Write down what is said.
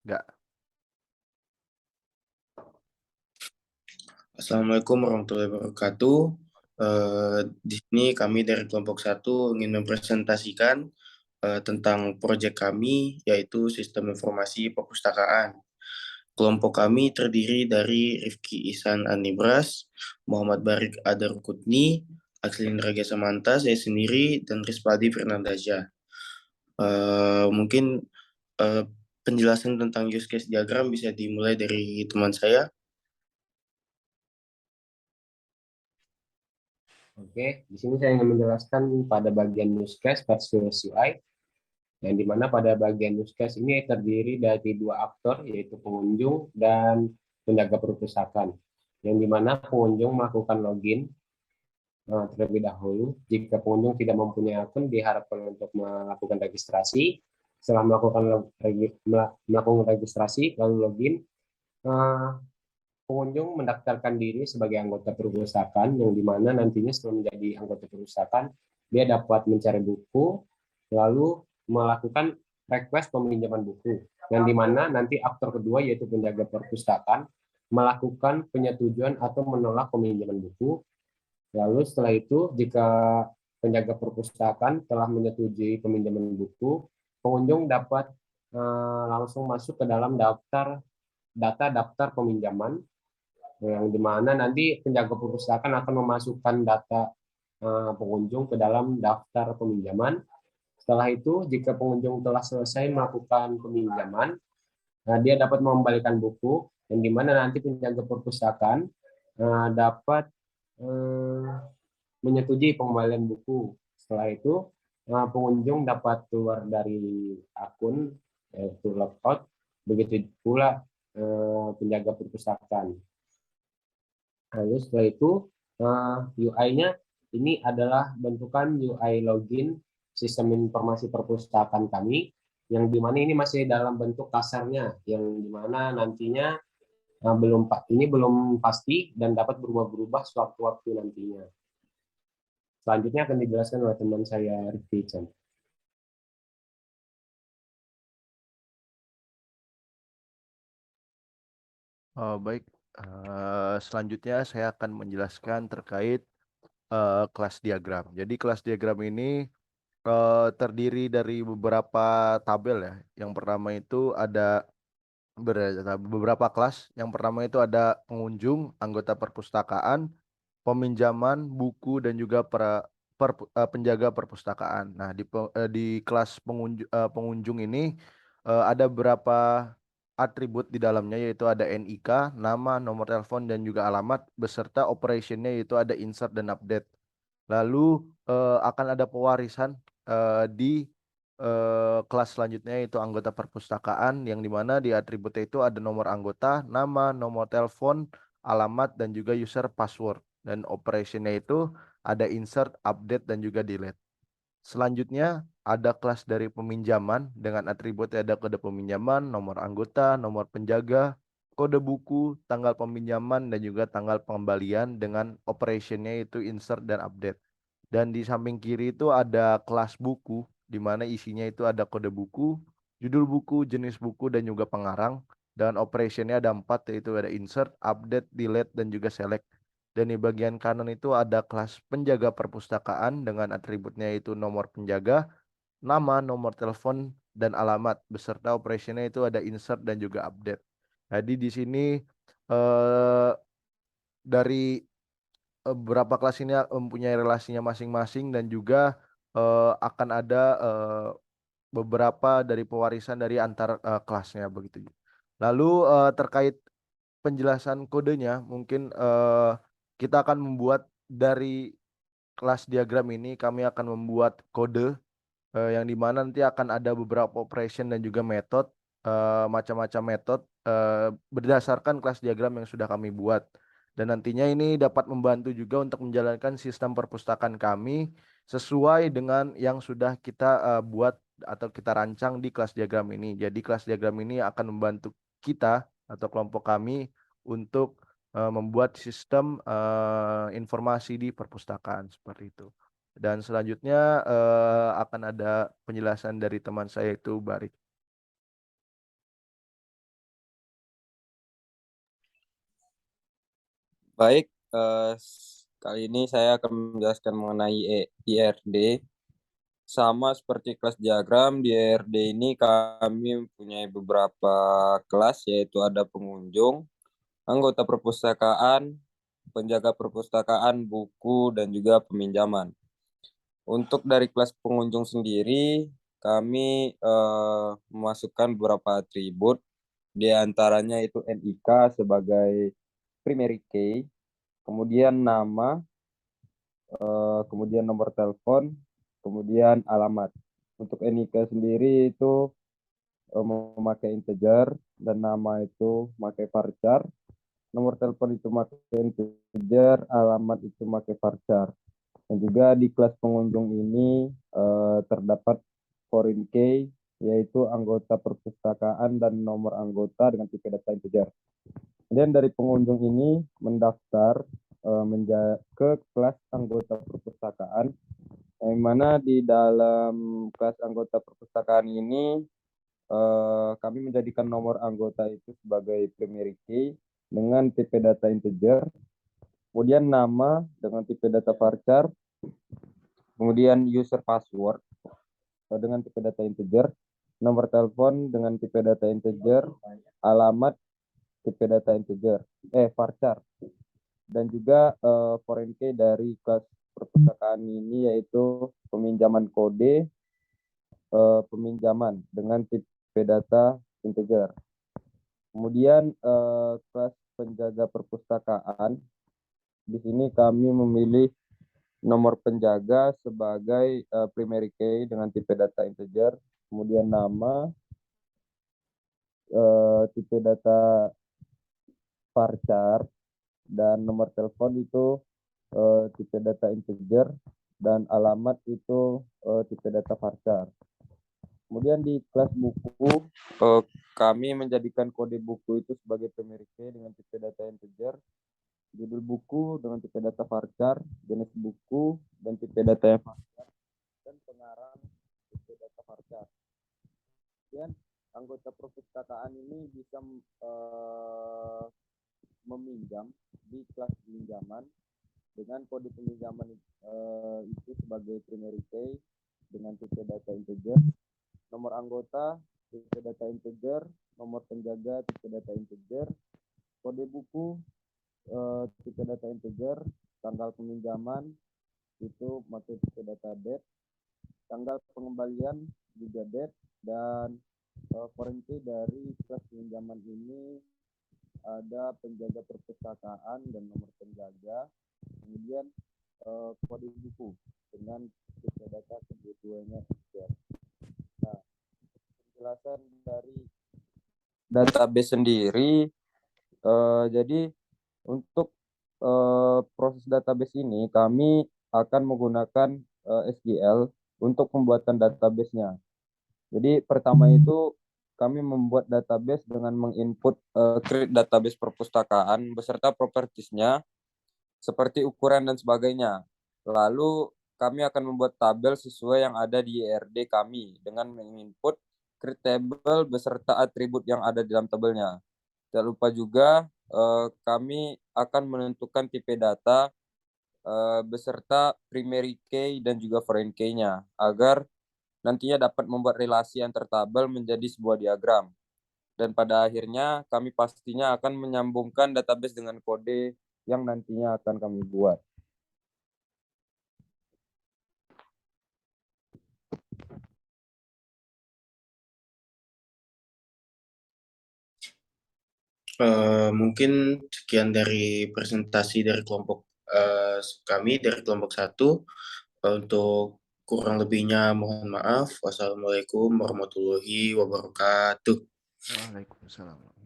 Enggak. Assalamualaikum warahmatullahi wabarakatuh. Di sini kami dari kelompok satu ingin mempresentasikan tentang proyek kami, yaitu Sistem Informasi Perpustakaan. Kelompok kami terdiri dari Rifki Ihsan Anibras, Muhammad Barik Adarukutni, Akslin Raga Samanta, saya sendiri, dan Rispadi Fernandaja. Mungkin eh, penjelasan tentang use case diagram bisa dimulai dari teman saya. Oke, di sini saya ingin menjelaskan pada bagian use case versus UI, yang dimana pada bagian use case ini terdiri dari dua aktor, yaitu pengunjung dan penjaga perpustakaan. Yang dimana pengunjung melakukan login terlebih dahulu. Jika pengunjung tidak mempunyai akun, diharapkan untuk melakukan registrasi. Setelah melakukan registrasi, lalu login, eh, pengunjung mendaftarkan diri sebagai anggota perpustakaan, yang dimana nantinya setelah menjadi anggota perpustakaan, dia dapat mencari buku, lalu melakukan request peminjaman buku, yang dimana nanti aktor kedua yaitu penjaga perpustakaan melakukan penyetujuan atau menolak peminjaman buku. Lalu setelah itu, jika penjaga perpustakaan telah menyetujui peminjaman buku, pengunjung dapat langsung masuk ke dalam daftar peminjaman, yang dimana nanti penjaga perpustakaan akan memasukkan data pengunjung ke dalam daftar peminjaman. Setelah itu, jika pengunjung telah selesai melakukan peminjaman, dia dapat mengembalikan buku, yang dimana nanti penjaga perpustakaan dapat eh, menyetujui pengembalian buku. Setelah itu, pengunjung dapat keluar dari akun, yaitu logout, begitu pula penjaga perpustakaan. Lalu setelah itu UI-nya ini adalah bentukan UI login sistem informasi perpustakaan kami, yang dimana ini masih dalam bentuk kasarnya, yang dimana nantinya belum pasti dan dapat berubah-berubah sewaktu-waktu nantinya. Selanjutnya akan dijelaskan oleh teman saya Rifki Chan. Baik. Selanjutnya saya akan menjelaskan terkait kelas diagram. Jadi kelas diagram ini terdiri dari beberapa tabel ya. Yang pertama itu ada beberapa kelas. Yang pertama itu ada pengunjung, anggota perpustakaan, peminjaman buku dan juga penjaga perpustakaan. Nah, di kelas pengunjung ini ada beberapa atribut di dalamnya, yaitu ada NIK, nama, nomor telepon dan juga alamat, beserta operationnya yaitu ada insert dan update. Lalu akan ada pewarisan di kelas selanjutnya, yaitu anggota perpustakaan, yang dimana di atributnya itu ada nomor anggota, nama, nomor telepon, alamat dan juga user password. Dan operationnya itu ada insert, update dan juga delete. Selanjutnya ada kelas dari peminjaman dengan atributnya ada kode peminjaman, nomor anggota, nomor penjaga, kode buku, tanggal peminjaman dan juga tanggal pengembalian, dengan operationnya itu insert dan update. Dan di samping kiri itu ada kelas buku, di mana isinya itu ada kode buku, judul buku, jenis buku, dan juga pengarang. Dan operationnya ada 4, yaitu ada insert, update, delete, dan juga select. Dan di bagian kanan itu ada kelas penjaga perpustakaan dengan atributnya itu nomor penjaga, nama, nomor telepon, dan alamat. Beserta operationnya itu ada insert dan juga update. Jadi di sini eh, dari beberapa kelas ini mempunyai relasinya masing-masing, dan juga akan ada beberapa dari pewarisan dari antar kelasnya begitu. Lalu terkait penjelasan kodenya, mungkin kita akan membuat dari kelas diagram ini, kami akan membuat kode yang dimana nanti akan ada beberapa operation dan juga metode, macam-macam metode berdasarkan kelas diagram yang sudah kami buat. Dan nantinya ini dapat membantu juga untuk menjalankan sistem perpustakaan kami sesuai dengan yang sudah kita buat atau kita rancang di kelas diagram ini. Jadi kelas diagram ini akan membantu kita atau kelompok kami untuk membuat sistem informasi di perpustakaan seperti itu. Dan selanjutnya akan ada penjelasan dari teman saya itu Barik. Baik, kali ini saya akan menjelaskan mengenai IRD. Sama seperti kelas diagram, di IRD ini kami mempunyai beberapa kelas, yaitu ada pengunjung, anggota perpustakaan, penjaga perpustakaan, buku, dan juga peminjaman. Untuk dari kelas pengunjung sendiri, kami memasukkan beberapa atribut, di antaranya itu NIK sebagai primary key, kemudian nama, kemudian nomor telepon, kemudian alamat. Untuk NIK sendiri itu memakai integer, dan nama itu memakai varchar, nomor telepon itu memakai integer, alamat itu memakai varchar. Dan juga di kelas pengunjung ini terdapat foreign key, yaitu anggota perpustakaan dan nomor anggota dengan tipe data integer. Kemudian dari pengunjung ini mendaftar ke kelas anggota perpustakaan, yang mana di dalam kelas anggota perpustakaan ini kami menjadikan nomor anggota itu sebagai primary key dengan tipe data integer, kemudian nama dengan tipe data varchar, kemudian user password dengan tipe data integer, nomor telepon dengan tipe data integer, alamat tipe data integer, varchar, dan juga foreign key dari kelas perpustakaan ini yaitu peminjaman kode peminjaman dengan tipe data integer. Kemudian kelas penjaga perpustakaan, di sini kami memilih nomor penjaga sebagai primary key dengan tipe data integer, kemudian nama, tipe data varchar, dan nomor telepon itu tipe data integer, dan alamat itu tipe data varchar. Kemudian di kelas buku, kami menjadikan kode buku itu sebagai primary key dengan tipe data integer, judul buku dengan tipe data varchar, jenis buku dan tipe data varchar, dan pengarang tipe data varchar. Kemudian anggota perpustakaan ini bisa meminjam di kelas pinjaman dengan kode peminjaman itu sebagai primary key dengan tipe data integer, nomor anggota tipe data integer, nomor penjaga tipe data integer, kode buku tipe data integer, tanggal peminjaman itu pakai tipe data date, tanggal pengembalian juga date, dan foreign key dari kelas pinjaman ini ada penjaga perpustakaan dan nomor penjaga, kemudian kode buku dengan tipe data keduanya integer. Nah, penjelasan dari database sendiri, jadi untuk proses database ini kami akan menggunakan SQL untuk pembuatan database-nya. Jadi pertama itu kami membuat database dengan menginput create database perpustakaan beserta propertiesnya seperti ukuran dan sebagainya. Lalu kami akan membuat tabel sesuai yang ada di IRD kami dengan menginput create table beserta atribut yang ada di dalam tabelnya. Tidak lupa juga kami akan menentukan tipe data beserta primary key dan juga foreign key-nya agar nantinya dapat membuat relasi antar tabel menjadi sebuah diagram. Dan pada akhirnya kami pastinya akan menyambungkan database dengan kode yang nantinya akan kami buat. Mungkin sekian dari presentasi dari kelompok kami dari kelompok 1. Untuk kurang lebihnya mohon maaf. Wassalamualaikum warahmatullahi wabarakatuh. Waalaikumsalam.